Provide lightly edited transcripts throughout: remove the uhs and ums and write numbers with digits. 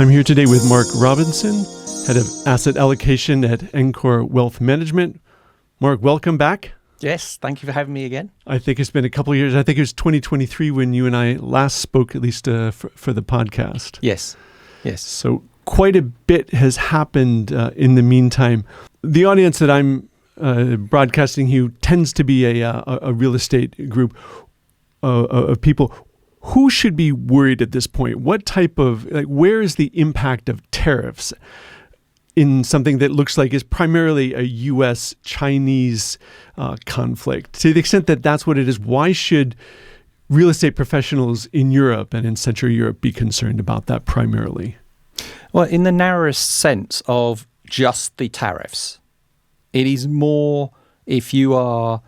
I'm here today with Mark Robinson, Head of Asset Allocation at Encor Wealth Management. Mark, welcome back. Yes, thank you for having me again. I think it's been a couple of years. I think it was 2023 when you and I last spoke, at least for the podcast. Yes. So quite a bit has happened in the meantime. The audience that I'm broadcasting here tends to be a real estate group of people. Who should be worried at this point? What type of, where is the impact of tariffs in something that looks like is primarily a U.S.-Chinese conflict? To the extent that that's what it is, why should real estate professionals in Europe and in Central Europe be concerned about that primarily? Well, in the narrowest sense of just the tariffs, it is more if you are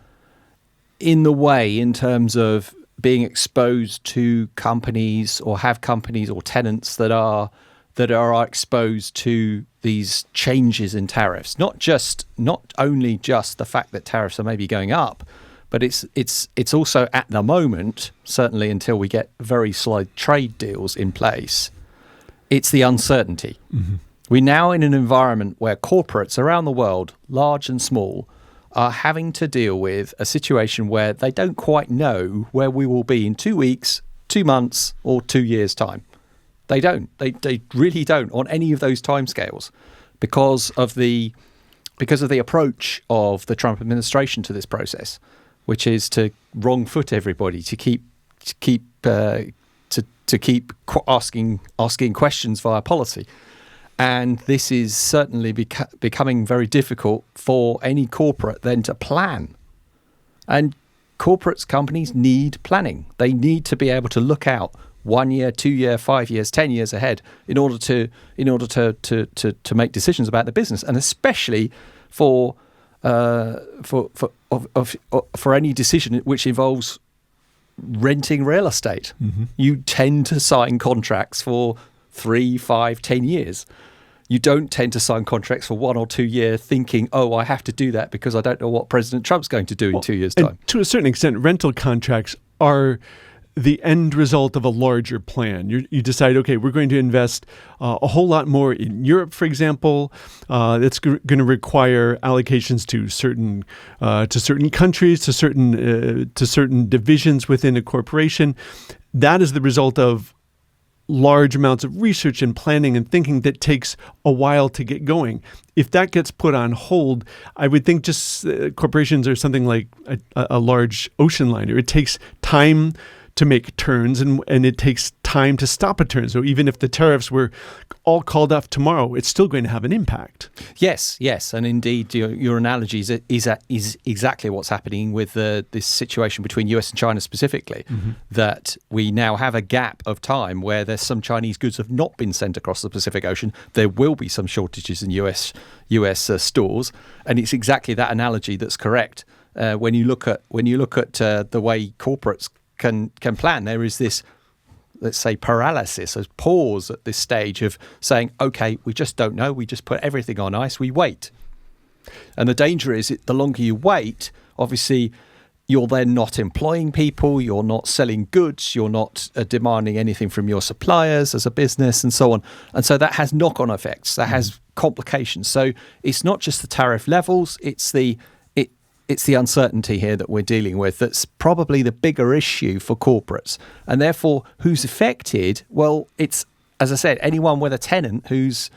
in the way in terms of being exposed to companies or have companies or tenants that are exposed to these changes in tariffs. Not only just the fact that tariffs are maybe going up, but it's also at the moment, certainly until we get very slight trade deals in place, it's the uncertainty. Mm-hmm. We're now in an environment where corporates around the world, large and small, are having to deal with a situation where they don't quite know where we will be in 2 weeks, 2 months, or 2 years' time. They don't. They really don't on any of those timescales because of the approach of the Trump administration to this process, which is to wrong foot everybody, to keep asking questions via policy. And this is certainly becoming very difficult for any corporate then to plan. And companies need planning. They need to be able to look out 1 year, 2 year, 5 years, 10 years ahead in order to make decisions about the business, and especially for any decision which involves renting real estate. Mm-hmm. You tend to sign contracts for 3, 5, 10 years. You don't tend to sign contracts for 1 or 2 years thinking, oh, I have to do that because I don't know what President Trump's going to do in 2 years' time. To a certain extent, rental contracts are the end result of a larger plan. You decide, okay, we're going to invest a whole lot more in Europe, for example. That's going to require allocations to certain countries, to certain divisions within a corporation. That is the result of large amounts of research and planning and thinking that takes a while to get going. If that gets put on hold, I would think just corporations are something like a large ocean liner. It takes time to make turns and it takes time to stop a turn. So even if the tariffs were all called off tomorrow, it's still going to have an impact. Yes. And indeed, your analogy is exactly what's happening with this situation between US and China specifically, mm-hmm. that we now have a gap of time where there's some Chinese goods have not been sent across the Pacific Ocean. There will be some shortages in US stores. And it's exactly that analogy that's correct. When you look at the way corporates can plan, there is this, let's say, paralysis, a pause at this stage of saying, okay, we just don't know. We just put everything on ice. We wait. And the danger is the longer you wait, obviously, you're then not employing people. You're not selling goods. You're not demanding anything from your suppliers as a business and so on. And so that has knock-on effects. That has complications. So it's not just the tariff levels. It's the uncertainty here that we're dealing with that's probably the bigger issue for corporates. And therefore, who's affected? Well, it's, as I said, anyone with a tenant who's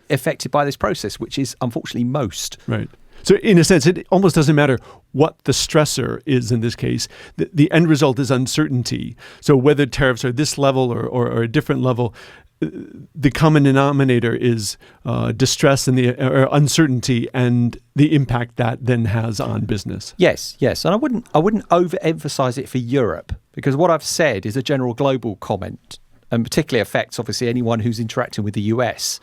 affected by this process, which is unfortunately most. Right. So in a sense, it almost doesn't matter what the stressor is in this case. The end result is uncertainty. So whether tariffs are this level or a different level, the common denominator is distress and or uncertainty and the impact that then has on business. Yes, and I wouldn't overemphasize it for Europe, because what I've said is a general global comment and particularly affects obviously anyone who's interacting with the US.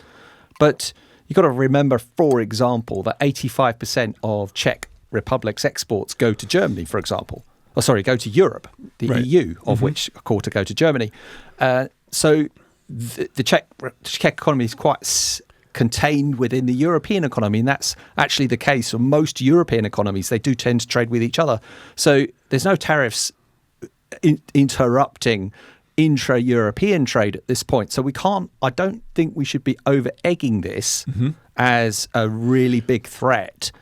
But you've got to remember, for example, that 85% of Czech Republic's exports go to Germany, for example. Go to Europe, the right. EU, of mm-hmm. which a quarter go to Germany. So the Czech economy is quite contained within the European economy, and that's actually the case for most European economies. They do tend to trade with each other. So there's no tariffs interrupting intra-European trade at this point. So I don't think we should be over-egging this as a really big threat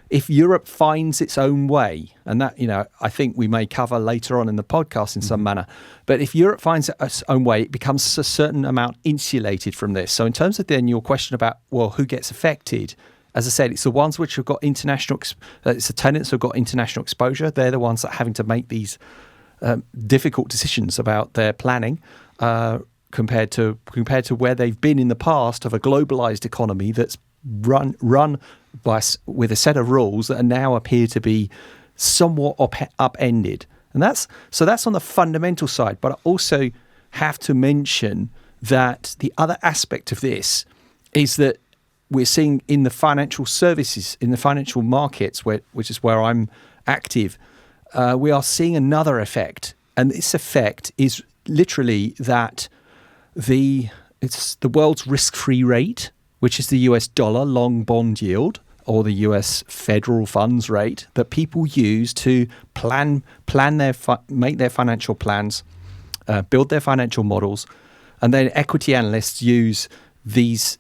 if Europe finds its own way, and that, I think we may cover later on in the podcast in some manner, but if Europe finds its own way, it becomes a certain amount insulated from this. So in terms of then your question about, well, who gets affected, as I said, it's the ones which have got it's the tenants who've got international exposure. They're the ones that are having to make these difficult decisions about their planning compared to where they've been in the past of a globalized economy that's run with a set of rules that now appear to be somewhat upended. And that's on the fundamental side. But I also have to mention that the other aspect of this is that we're seeing in the financial services, in the financial markets, which is where I'm active, we are seeing another effect. And this effect is literally that it's the world's risk-free rate, which is the US dollar long bond yield, or the US federal funds rate that people use to make their financial plans, build their financial models, and then equity analysts use these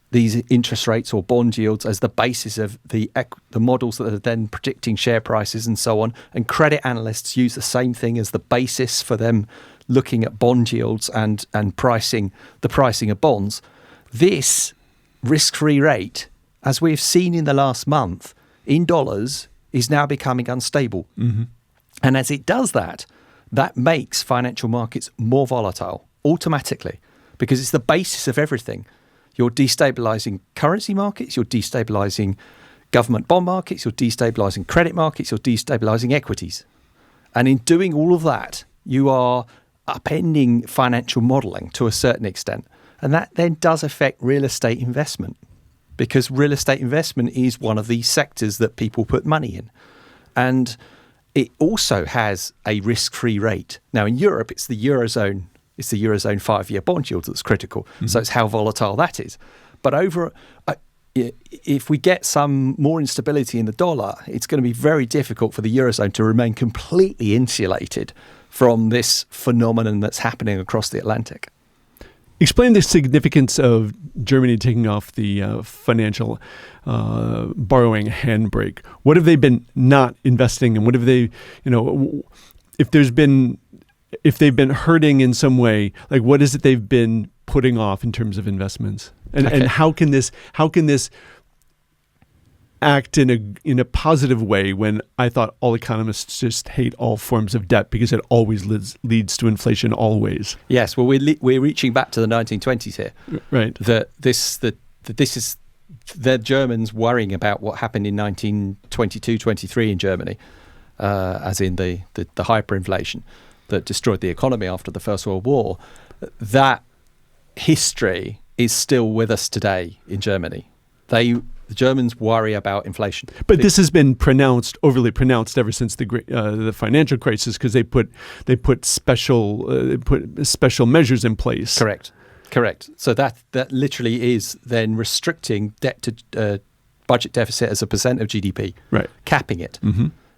interest rates or bond yields as the basis of the models that are then predicting share prices and so on. And credit analysts use the same thing as the basis for them looking at bond yields and pricing of bonds. This risk-free rate, as we've seen in the last month, in dollars, is now becoming unstable. And as it does that makes financial markets more volatile automatically, because it's the basis of everything. You're destabilizing currency markets, you're destabilizing government bond markets, you're destabilizing credit markets, you're destabilizing equities. And in doing all of that, you are upending financial modeling to a certain extent. And that then does affect real estate investment, because real estate investment is one of these sectors that people put money in. And it also has a risk-free rate. Now, in Europe, it's the Eurozone 5-year bond yield that's critical. So it's how volatile that is. But if we get some more instability in the dollar, it's going to be very difficult for the Eurozone to remain completely insulated from this phenomenon that's happening across the Atlantic. Explain the significance of Germany taking off the financial borrowing handbrake. What have they been not investing in? What have they, if they've been hurting in some way, like what is it they've been putting off in terms of investments? And how can this act in a positive way when I thought all economists just hate all forms of debt because it always leads to inflation always? Yes, well, we're reaching back to the 1920s here. Right. This is the Germans worrying about what happened in 1922-23 in Germany, as in the hyperinflation that destroyed the economy after the First World War. That history is still with us today in Germany. The Germans worry about inflation. But this has been overly pronounced ever since the financial crisis, because they put special measures in place. Correct. So that literally is then restricting debt to budget deficit as a percent of GDP, right? Capping it,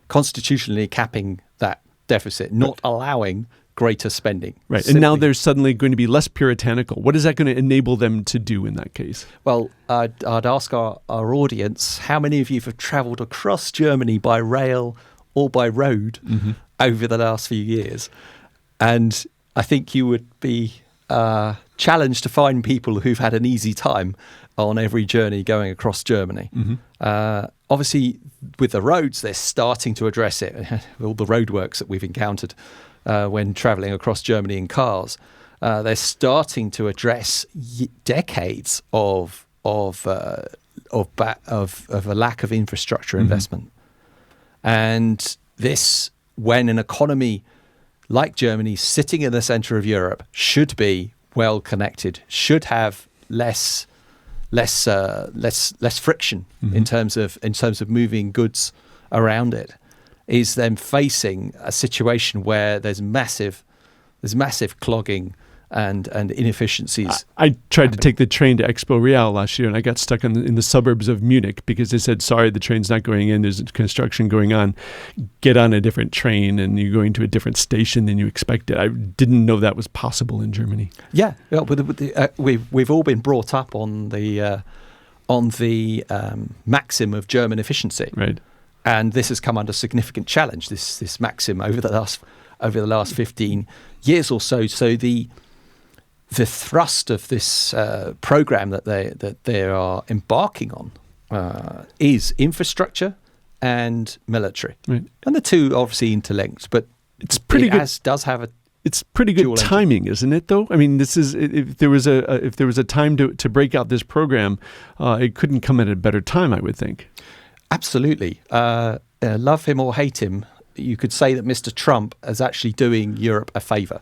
constitutionally capping that deficit, not allowing greater spending. Right. And now they're suddenly going to be less puritanical. What is that going to enable them to do in that case? Well, I'd ask our audience, how many of you have travelled across Germany by rail or by road over the last few years? And I think you would be challenged to find people who've had an easy time on every journey going across Germany. Obviously, with the roads, they're starting to address it. All the roadworks that we've encountered when travelling across Germany in cars, they're starting to address decades of a lack of infrastructure investment. And this, when an economy like Germany, sitting in the centre of Europe, should be well connected, should have less friction in terms of moving goods around it, is then facing a situation where there's massive clogging and inefficiencies. I tried to take the train to Expo Real last year, and I got stuck in the suburbs of Munich because they said, sorry, the train's not going in. There's construction going on. Get on a different train, and you're going to a different station than you expected. I didn't know that was possible in Germany. Yeah, we've all been brought up on the maxim of German efficiency, right? And this has come under significant challenge. This maxim over the last 15 years or so. So the thrust of this program that they are embarking on is infrastructure and military, right. And the two obviously interlinked. But it's pretty good. Does have a. It's pretty good timing, isn't it? Though I mean, this is if there was a time to break out this program, it couldn't come at a better time, I would think. Absolutely. Love him or hate him, you could say that Mr. Trump is actually doing Europe a favor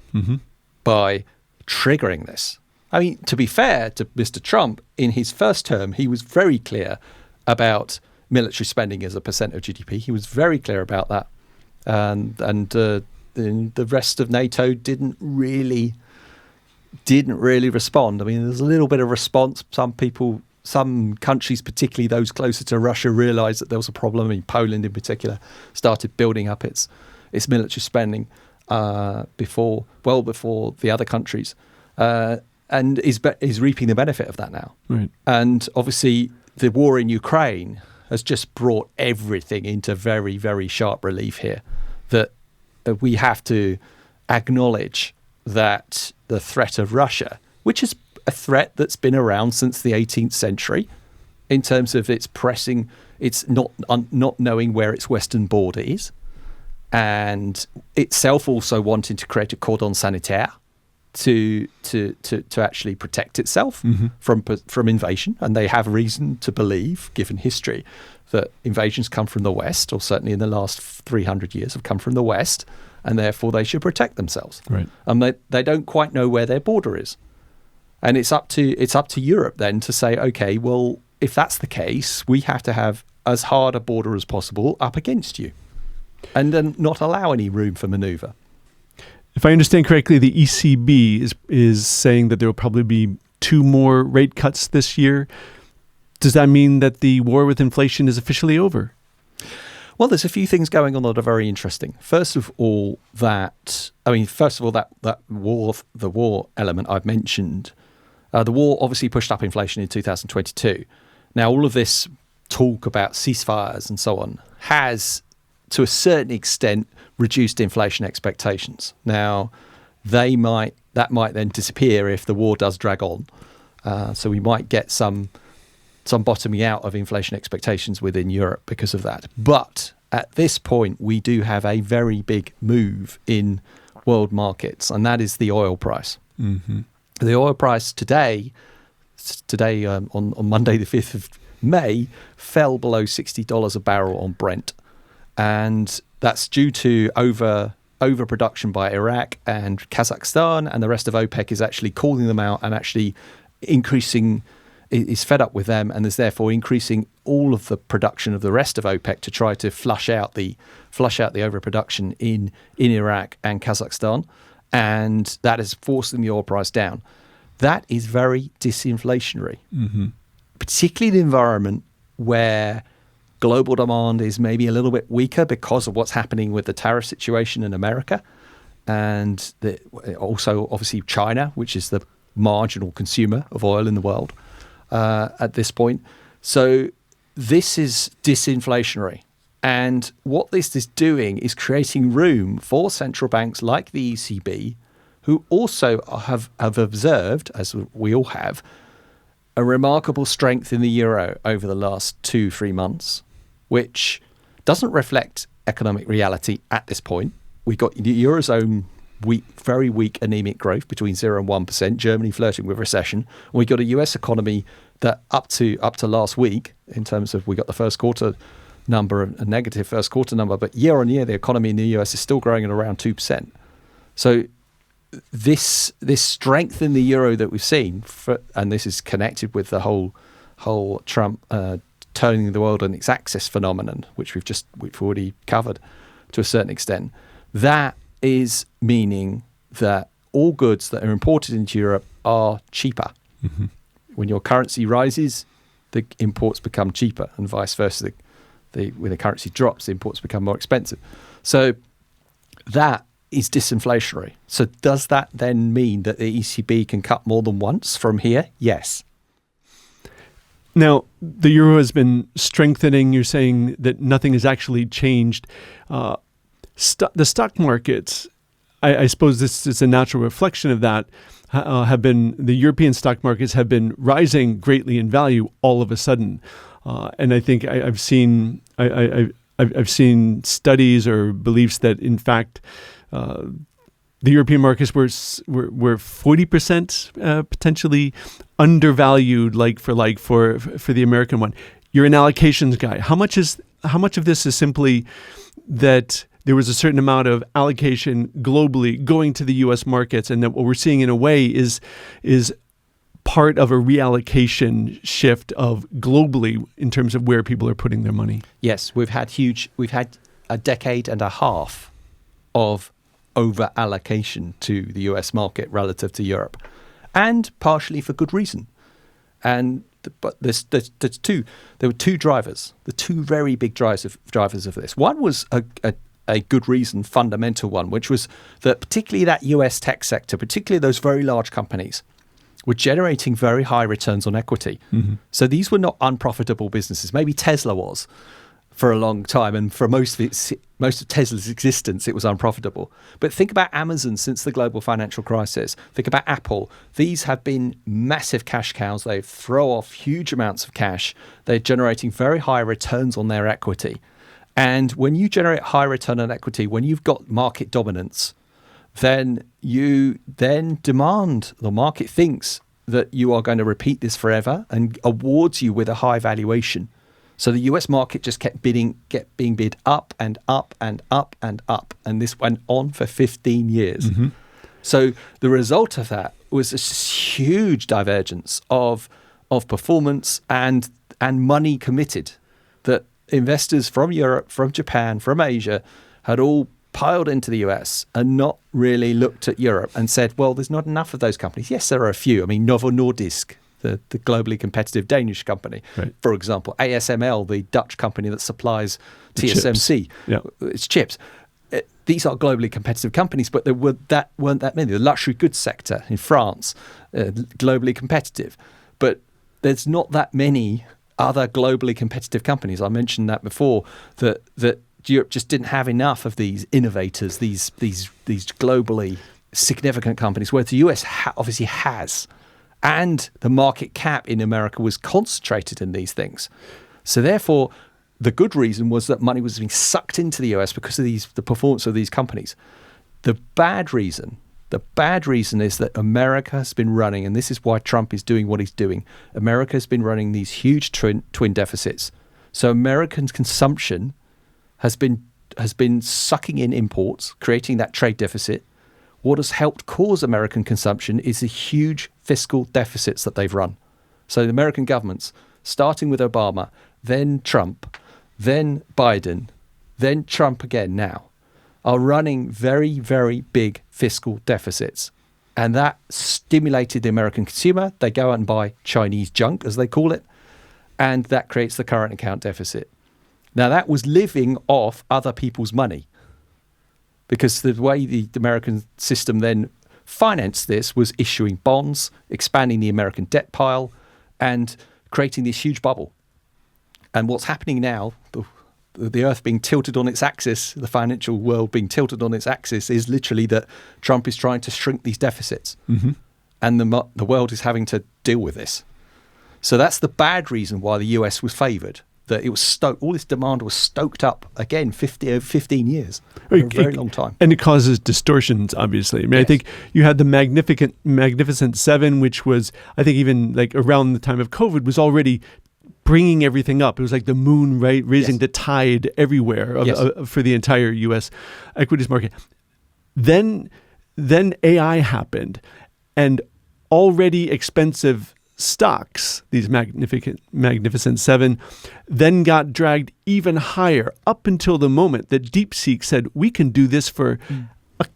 by triggering this. I mean, to be fair to Mr. Trump, in his first term, he was very clear about military spending as a percent of GDP. He was very clear about that. And the rest of NATO didn't really respond. I mean, there's a little bit of response. Some countries, particularly those closer to Russia, realised that there was a problem. I mean, Poland in particular started building up its military spending before the other countries, and is reaping the benefit of that now. Right. And obviously, the war in Ukraine has just brought everything into very, very sharp relief here. That we have to acknowledge that the threat of Russia, which is a threat that's been around since the 18th century, in terms of its not knowing where its western border is, and itself also wanting to create a cordon sanitaire to actually protect itself from invasion. And they have reason to believe, given history, that invasions come from the West, or certainly in the last 300 years have come from the West, and therefore they should protect themselves. Right. And they don't quite know where their border is. And it's up to Europe then to say, okay, well, if that's the case, we have to have as hard a border as possible up against you, and then not allow any room for manoeuvre. If I understand correctly, the ECB is saying that there will probably be 2 more rate cuts this year. Does that mean that the war with inflation is officially over? Well, there's a few things going on that are very interesting. First of all, that war element I've mentioned. The war obviously pushed up inflation in 2022. Now, all of this talk about ceasefires and so on has, to a certain extent, reduced inflation expectations. Now, that might then disappear if the war does drag on. So we might get some bottoming out of inflation expectations within Europe because of that. But at this point, we do have a very big move in world markets, and that is the oil price. Mm-hmm. The oil price today on Monday, the 5th of May, fell below $60 a barrel on Brent. And that's due to overproduction by Iraq and Kazakhstan, and the rest of OPEC is actually calling them out and actually is fed up with them, and is therefore increasing all of the production of the rest of OPEC to try to flush out the overproduction in Iraq and Kazakhstan. And that is forcing the oil price down. That is very disinflationary, particularly in an environment where global demand is maybe a little bit weaker because of what's happening with the tariff situation in America. And also, obviously, China, which is the marginal consumer of oil in the world at this point. So this is disinflationary. And what this is doing is creating room for central banks like the ECB, who also have observed, as we all have, a remarkable strength in the euro over the last 2-3 months, which doesn't reflect economic reality at this point. We got the Eurozone very weak anemic growth between 0 and 1%, Germany flirting with recession. And we got a US economy that up to last week, in terms of we got the first quarter number, a negative first quarter number, but year on year, the economy in the US is still growing at around 2%. So this strength in the euro that we've seen, and this is connected with the whole Trump turning the world on its axis phenomenon, which we've already covered to a certain extent. That is meaning that all goods that are imported into Europe are cheaper. Mm-hmm. When your currency rises, the imports become cheaper, and vice versa. When the currency drops, the imports become more expensive. So that is disinflationary. So does that then mean that the ECB can cut more than once from here? Yes. Now, the euro has been strengthening. You're saying that nothing has actually changed. The stock markets, I suppose this is a natural reflection of that, the European stock markets have been rising greatly in value all of a sudden. And I think I've seen studies or beliefs that, in fact, the European markets were 40% potentially undervalued, like for the American one. You're an allocations guy. How much of this is simply that there was a certain amount of allocation globally going to the U.S. markets, and that what we're seeing in a way is part of a reallocation shift of globally in terms of where people are putting their money? Yes, we've had a decade and a half of over allocation to the US market relative to Europe, and partially for good reason. But there were two drivers, the two very big drivers of this. One was a good reason, fundamental one, which was that particularly that US tech sector, particularly those very large companies, were generating very high returns on equity. Mm-hmm. So these were not unprofitable businesses. Maybe Tesla was for a long time, and for most of Tesla's existence, it was unprofitable. But think about Amazon since the global financial crisis. Think about Apple. These have been massive cash cows. They throw off huge amounts of cash. They're generating very high returns on their equity. And when you generate high return on equity, when you've got market dominance, then you demand, the market thinks that you are going to repeat this forever and awards you with a high valuation. So the US market just kept being bid up and up and up and up. And this went on for 15 years. Mm-hmm. So the result of that was this huge divergence of performance and money committed that investors from Europe, from Japan, from Asia had all piled into the US and not really looked at Europe and said, well, there's not enough of those companies. Yes, there are a few. I mean, Novo Nordisk, the globally competitive Danish company, right, for example, ASML, the Dutch company that supplies TSMC, its chips. These are globally competitive companies, but there weren't that many. The luxury goods sector in France, globally competitive, but there's not that many other globally competitive companies. I mentioned that before, that Europe just didn't have enough of these innovators, these globally significant companies, whereas the US obviously has. And the market cap in America was concentrated in these things. So therefore, the good reason was that money was being sucked into the US because of the performance of these companies. The bad reason is that America has been running, and this is why Trump is doing what he's doing. America has been running these huge twin deficits. So American consumption has been sucking in imports, creating that trade deficit. What has helped cause American consumption is the huge fiscal deficits that they've run. So the American governments, starting with Obama, then Trump, then Biden, then Trump again now, are running very, very big fiscal deficits. And that stimulated the American consumer. They go out and buy Chinese junk, as they call it, and that creates the current account deficit. Now, that was living off other people's money, because the way the American system then financed this was issuing bonds, expanding the American debt pile, and creating this huge bubble. And what's happening now, the earth being tilted on its axis, the financial world being tilted on its axis, is literally that Trump is trying to shrink these deficits. Mm-hmm. And the world is having to deal with this. So that's the bad reason why the US was favoured. That it was all this demand was stoked up again 15 years, for a very long time. And it causes distortions, obviously. I mean, yes. I think you had the Magnificent Seven, which was, I think even like around the time of COVID, was already bringing everything up. It was like the moon, right, raising the tide everywhere for the entire U.S. equities market. Then AI happened, and already expensive stocks, these Magnificent Seven, then got dragged even higher up until the moment that DeepSeek said, we can do this for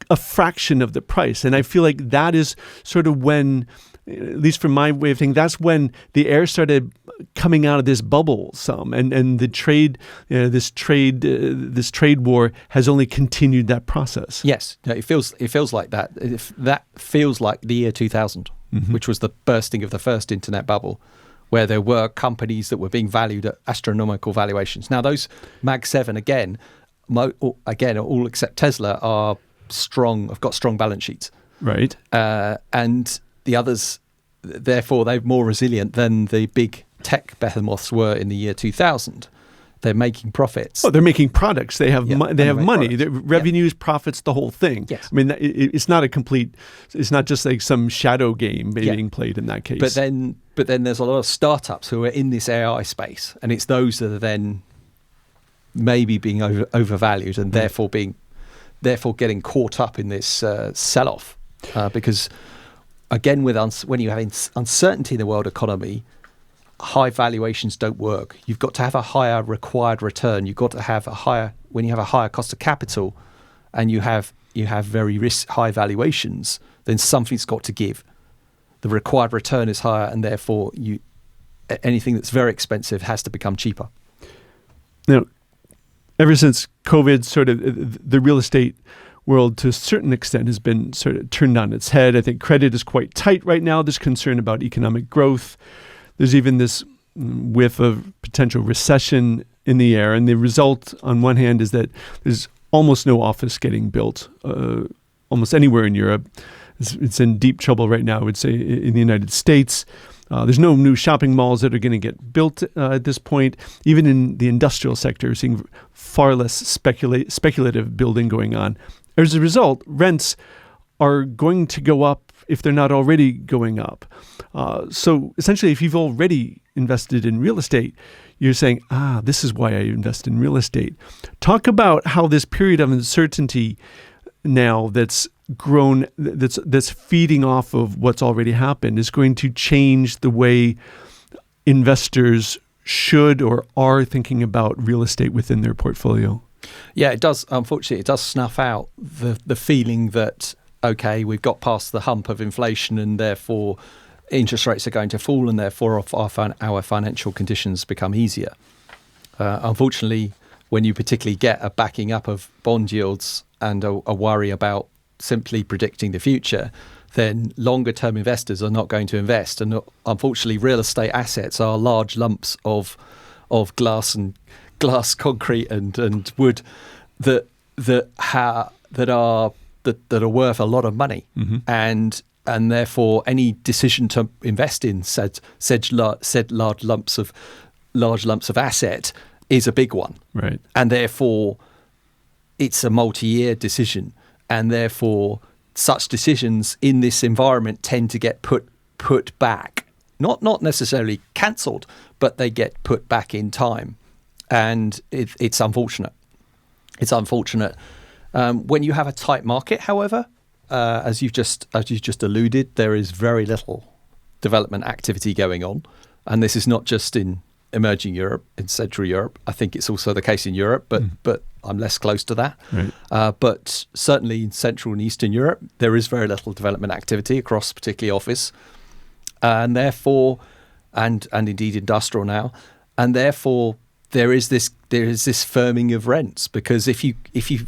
a fraction of the price. And I feel like that is sort of when, at least from my way of thinking, that's when the air started coming out of this bubble some, and the trade, this trade war has only continued that process. Yes, no, it feels like that. That feels like the year 2000, which was the bursting of the first internet bubble, where there were companies that were being valued at astronomical valuations. Now, those Mag 7 again, all except Tesla, are strong. Have got strong balance sheets, right? And the others, therefore, they're more resilient than the big tech behemoths were in the year 2000. They're making profits. Oh, they're making products. They have they have money. Revenues, profits, the whole thing. Yes. I mean, it's not a complete. It's not just like some shadow game being played in that case. But then there's a lot of startups who are in this AI space, and it's those that are then maybe being overvalued and therefore getting caught up in this sell-off because. Again, when you have uncertainty in the world economy, high valuations don't work. You've got to have a higher required return. You've got to have when you have a higher cost of capital, and you have very high valuations, then something's got to give. The required return is higher, and therefore anything that's very expensive has to become cheaper. Now, ever since COVID, sort of the real estate world to a certain extent has been sort of turned on its head. I think credit is quite tight right now. There's concern about economic growth. There's even this whiff of potential recession in the air. And the result, on one hand, is that there's almost no office getting built almost anywhere in Europe. It's in deep trouble right now, I would say, in the United States. There's no new shopping malls that are going to get built at this point. Even in the industrial sector, we're seeing far less speculative building going on. As a result, rents are going to go up if they're not already going up. So essentially, if you've already invested in real estate, you're saying, this is why I invest in real estate. Talk about how this period of uncertainty now that's grown, that's feeding off of what's already happened, is going to change the way investors should or are thinking about real estate within their portfolio. Yeah, it does. Unfortunately, it does snuff out the feeling that, okay, we've got past the hump of inflation and therefore interest rates are going to fall and therefore our financial conditions become easier. Unfortunately, when you particularly get a backing up of bond yields and a worry about simply predicting the future, then longer term investors are not going to invest. And unfortunately, real estate assets are large lumps of glass, concrete and wood that are worth a lot of money, and therefore any decision to invest in said large lumps of asset is a big one, right? And therefore it's a multi-year decision, and therefore such decisions in this environment tend to get put back, not necessarily cancelled, but they get put back in time. And it's unfortunate. It's unfortunate. When you have a tight market, however, as you've just alluded, there is very little development activity going on, and this is not just in emerging Europe, in Central Europe. I think it's also the case in Europe, but I'm less close to that. Right. But certainly in Central and Eastern Europe, there is very little development activity across particularly office, and therefore, and indeed industrial now, and therefore. There is this firming of rents, because if you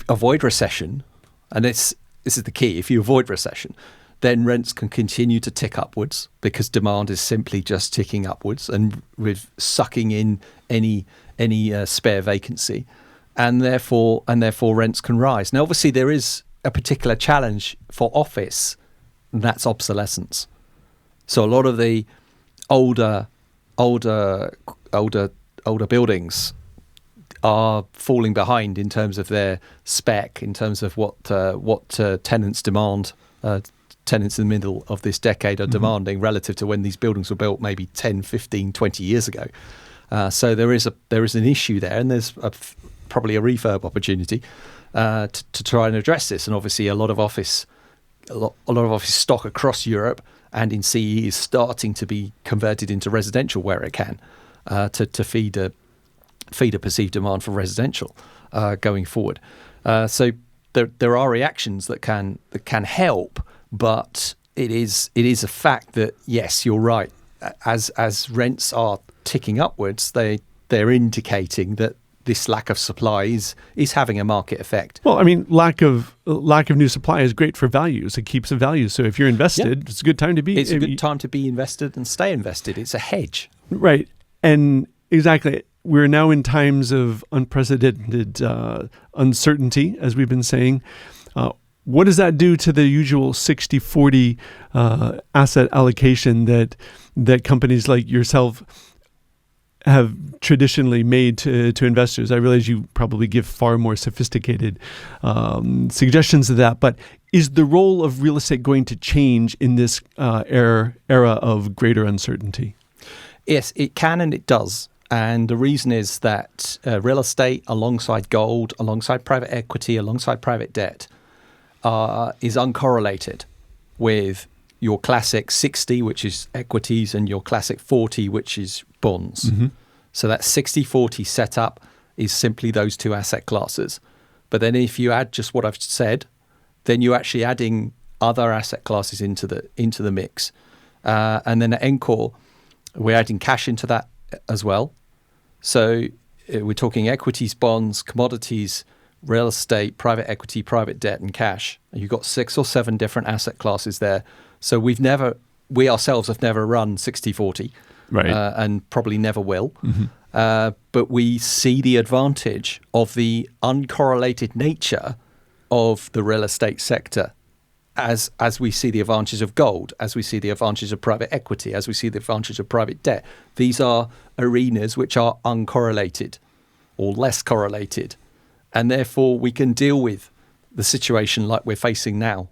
avoid recession, and this is the key, if you avoid recession, then rents can continue to tick upwards because demand is simply just ticking upwards and with sucking in any spare vacancy, and therefore rents can rise. Now, obviously, there is a particular challenge for office, and that's obsolescence. So a lot of the older buildings are falling behind in terms of their spec, in terms of what tenants demand. Tenants in the middle of this decade are demanding relative to when these buildings were built maybe 10, 15, 20 years ago. So there is an issue there, and there's probably a refurb opportunity to try and address this. And obviously, a lot of office stock across Europe and in CEE is starting to be converted into residential where it can. To feed a perceived demand for residential going forward. So there are reactions that can help, but it is a fact that, yes, you're right. As rents are ticking upwards, they're indicating that this lack of supply is having a market effect. Well, I mean, lack of new supply is great for values. It keeps the value. So if you're invested, it's a good time to be. It's a good time to be invested and stay invested. It's a hedge. Right. And exactly. We're now in times of unprecedented uncertainty, as we've been saying. What does that do to the usual 60-40 asset allocation that companies like yourself have traditionally made to investors? I realize you probably give far more sophisticated suggestions of that, but is the role of real estate going to change in this era of greater uncertainty? Yes, it can and it does. And the reason is that real estate, alongside gold, alongside private equity, alongside private debt, is uncorrelated with your classic 60, which is equities, and your classic 40, which is bonds. Mm-hmm. So that 60-40 setup is simply those two asset classes. But then if you add just what I've said, then you're actually adding other asset classes into the mix. And then at Encor, we're adding cash into that as well. So we're talking equities, bonds, commodities, real estate, private equity, private debt, and cash. And you've got 6 or 7 different asset classes there. So we ourselves have never run 60-40, right, and probably never will. Mm-hmm. But we see the advantage of the uncorrelated nature of the real estate sector, as we see the advantages of gold, as we see the advantages of private equity, as we see the advantage of private debt. These are arenas which are uncorrelated or less correlated, and therefore we can deal with the situation like we're facing now.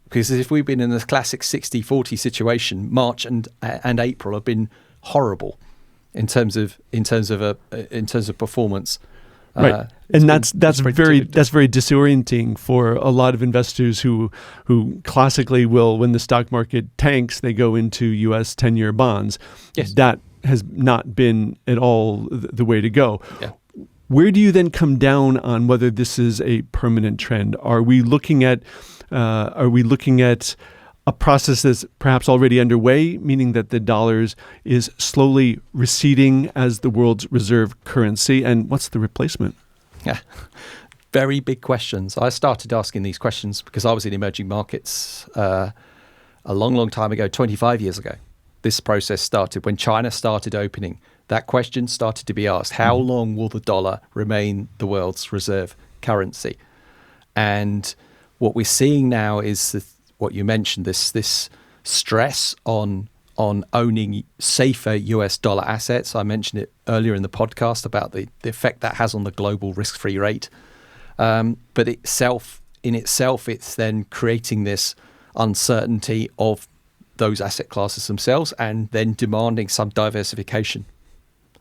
Because if we've been in this classic 60-40 situation, March and April have been horrible in terms of performance. Right, and that's very disorienting for a lot of investors who classically will, when the stock market tanks, they go into U.S. 10-year bonds. Yes. That has not been at all the way to go. Yeah. Where do you then come down on whether this is a permanent trend? Are we looking at a process that's perhaps already underway, meaning that the dollars is slowly receding as the world's reserve currency? And what's the replacement? Yeah, very big questions. I started asking these questions because I was in emerging markets a long time ago, 25 years ago. This process started when China started opening. That question started to be asked: how long will the dollar remain the world's reserve currency? And what we're seeing now is what you mentioned, this stress on owning safer US dollar assets. I mentioned it earlier in the podcast about the effect that has on the global risk-free rate. But in itself, it's then creating this uncertainty of those asset classes themselves and then demanding some diversification.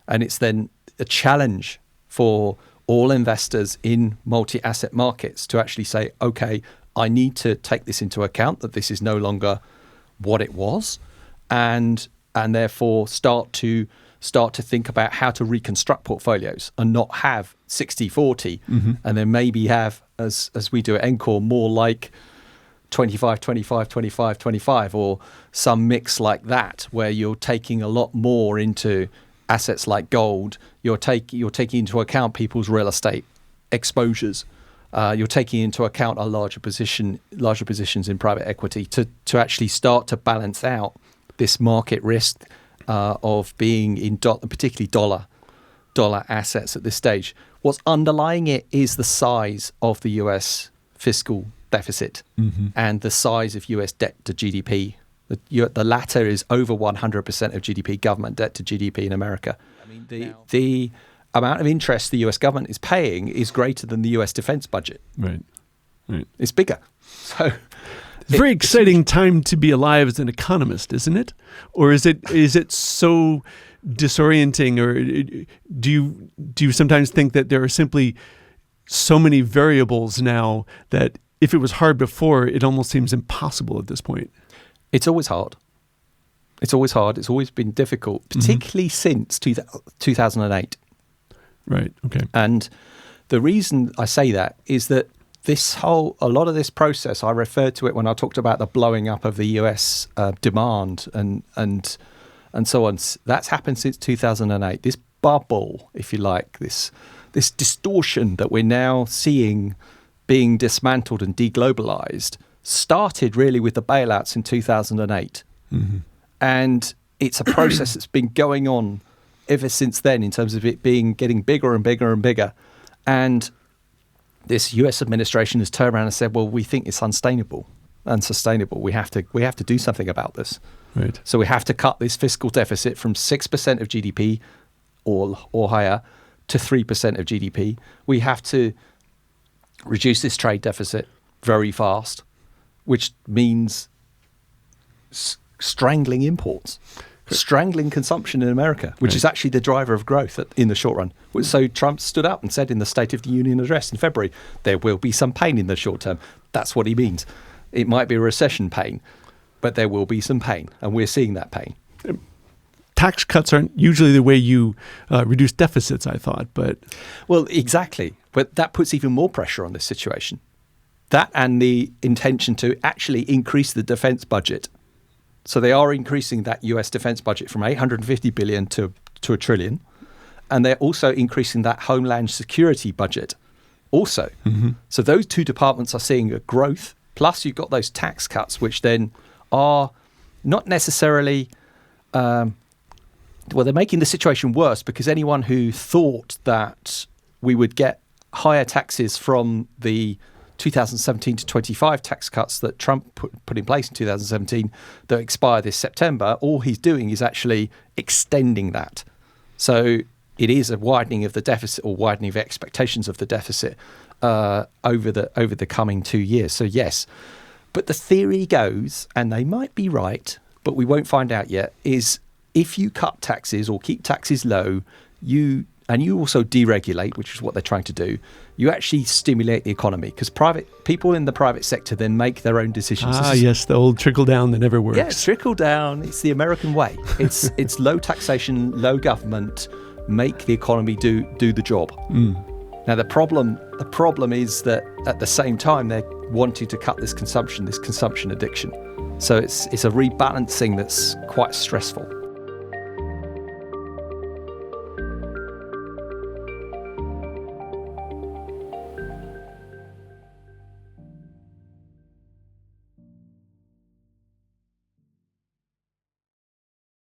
And it's then a challenge for all investors in multi-asset markets to actually say, okay, I need to take this into account, that this is no longer what it was, and therefore start to think about how to reconstruct portfolios and not have 60-40, and then maybe have, as we do at Encor, more like 25-25-25-25, or some mix like that, where you're taking a lot more into assets like gold. You're taking into account people's real estate exposures. You're taking into account a larger positions in private equity to actually start to balance out this market risk of being in particularly dollar assets at this stage. What's underlying it is the size of the US fiscal deficit and the size of US debt to GDP. The latter is over 100% of GDP, government debt to GDP in America. I mean, the amount of interest the US government is paying is greater than the US defense budget. Right. It's bigger. So it's a very exciting time to be alive as an economist, isn't it? Or is it so disorienting, or do you sometimes think that there are simply so many variables now that if it was hard before, it almost seems impossible at this point? It's always hard. It's always been difficult, particularly since 2008. Right. Okay. And the reason I say that is that a lot of this process, I referred to it when I talked about the blowing up of the US demand and so on. That's happened since 2008. This bubble, if you like, this distortion that we're now seeing being dismantled and deglobalized, started really with the bailouts in 2008. Mm-hmm. And it's a process that's been going on ever since then in terms of it getting bigger and bigger and bigger. And this US administration has turned around and said, well, we think it's unsustainable. We have to do something about this. Right. So we have to cut this fiscal deficit from 6% of GDP or higher to 3% of GDP. We have to reduce this trade deficit very fast, which means strangling imports, strangling consumption in America, which is actually the driver of growth in the short run. So Trump stood up and said in the State of the Union address in February, there will be some pain in the short term. That's what he means. It might be a recession pain, but there will be some pain, and we're seeing that pain. Tax cuts aren't usually the way you reduce deficits, I thought, but... Well, exactly. But that puts even more pressure on this situation. That and the intention to actually increase the defense budget. So they are increasing that US defense budget from $850 billion to $1 trillion. And they're also increasing that homeland security budget also. Mm-hmm. So those two departments are seeing a growth. Plus you've got those tax cuts, which then are not necessarily... they're making the situation worse, because anyone who thought that we would get higher taxes from the 2017 to 25 tax cuts that Trump put in place in 2017 that expire this September, all he's doing is actually extending that. So it is a widening of the deficit, or widening of expectations of the deficit over the coming 2 years. So yes, but the theory goes, and they might be right, but we won't find out yet, is if you cut taxes or keep taxes low, you also deregulate, which is what they're trying to do, you actually stimulate the economy, because people in the private sector then make their own decisions. Yes, the old trickle down that never works. Yeah, trickle down. It's the American way. It's low taxation, low government, make the economy do the job. Mm. Now the problem is that at the same time they're wanting to cut this consumption addiction. So it's a rebalancing that's quite stressful.